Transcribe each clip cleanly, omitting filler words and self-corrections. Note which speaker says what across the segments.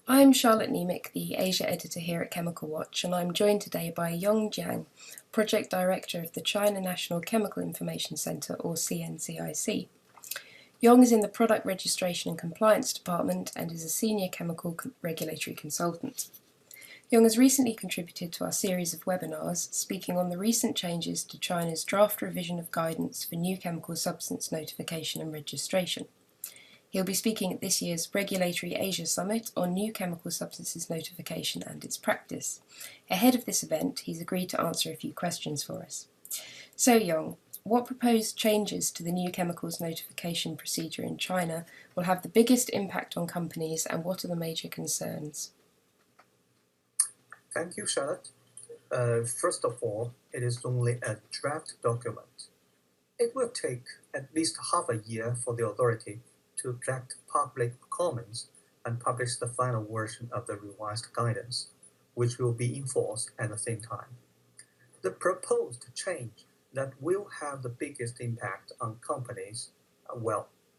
Speaker 1: I'm Charlotte Nemick, the Asia editor here at Chemical Watch, and I'm joined today by Yong Jiang, Project Director of the China National Chemical Information Center, or CNCIC. Yong is in the Product Registration and Compliance Department and is a Senior Chemical Regulatory Consultant. Yong has recently contributed to our series of webinars speaking on the recent changes to China's draft revision of guidance for new chemical substance notification and registration. He'll be speaking at this year's Regulatory Asia Summit on new chemical substances notification and its practice. Ahead of this event, he's agreed to answer a few questions for us. So, Yong, what proposed changes to the new chemicals notification procedure in China will have the biggest impact on companies, and what are the major concerns?
Speaker 2: Thank you, Charlotte. First of all, it is only a draft document. It will take at least half a year for the authority to collect public comments and publish the final version of the revised guidance, which will be enforced at the same time. The proposed change that will have the biggest impact on companies,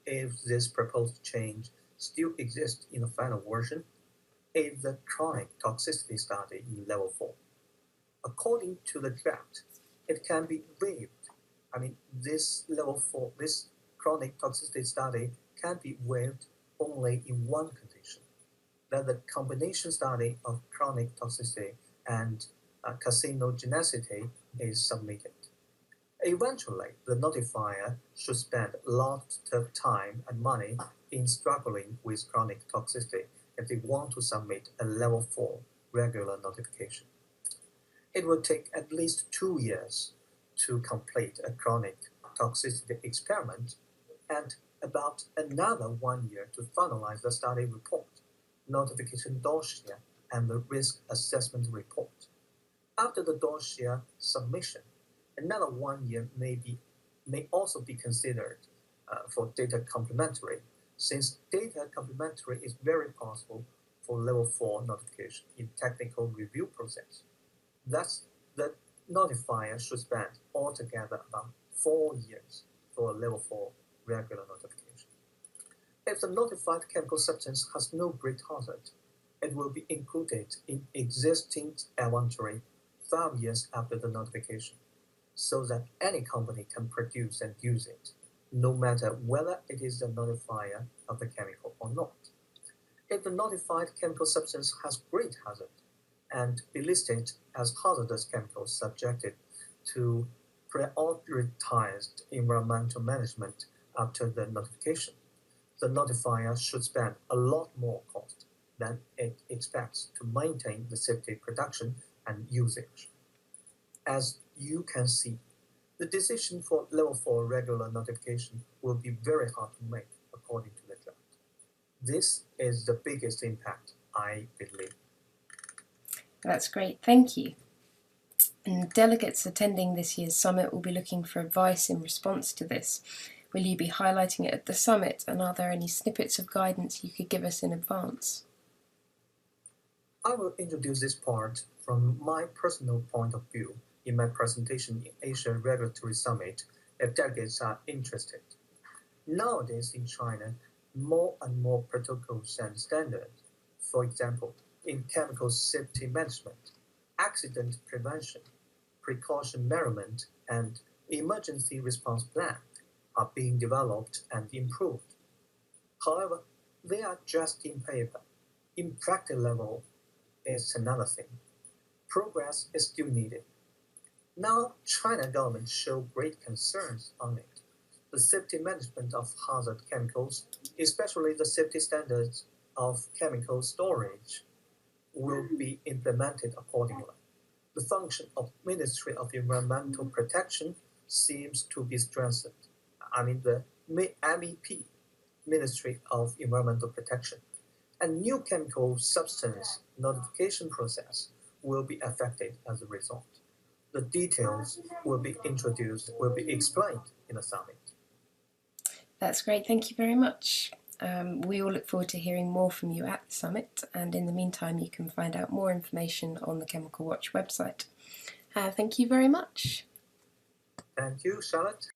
Speaker 2: if this proposed change still exists in the final version, is the chronic toxicity study in level 4. According to the draft, it can be waived. This level 4, this chronic toxicity study can be waived only in one condition, that the combination study of chronic toxicity and carcinogenicity is submitted. Eventually, the notifier should spend a lot of time and money in struggling with chronic toxicity if they want to submit a level 4 regular notification. It will take at least 2 years to complete a chronic toxicity experiment and about another 1 year to finalize the study report, notification dossier, and the risk assessment report. After the dossier submission, another 1 year may also be considered for data complementary, since data complementary is very possible for level 4 notification in technical review process. Thus, the notifier should spend altogether about 4 years for a level 4 regular notification. If the notified chemical substance has no great hazard, it will be included in existing inventory 5 years after the notification, so that any company can produce and use it, no matter whether it is the notifier of the chemical or not. If the notified chemical substance has great hazard and be listed as hazardous chemicals subjected to prioritized environmental management after the notification, the notifier should spend a lot more cost than it expects to maintain the safety production and usage. As you can see, the decision for level 4 regular notification will be very hard to make according to the draft. This is the biggest impact, I believe.
Speaker 1: That's great, thank you. And delegates attending this year's summit will be looking for advice in response to this. Will you be highlighting it at the summit, and are there any snippets of guidance you could give us in advance?
Speaker 2: I will introduce this part from my personal point of view in my presentation in Asia Regulatory Summit if delegates are interested. Nowadays in China, more and more protocols and standards, for example, in chemical safety management, accident prevention, precaution measurement, and emergency response plan, are being developed and improved. However, they are just in paper. In practice level, it's another thing. Progress is still needed. Now, China government show great concerns on it. The safety management of hazard chemicals, especially the safety standards of chemical storage, will be implemented accordingly. The function of Ministry of Environmental Protection seems to be strengthened. The MEP, Ministry of Environmental Protection, and new chemical substance notification process will be affected as a result. The details will be explained in the summit.
Speaker 1: That's great, thank you very much. We all look forward to hearing more from you at the summit, and in the meantime you can find out more information on the Chemical Watch website. Thank you very much.
Speaker 2: Thank you, Charlotte.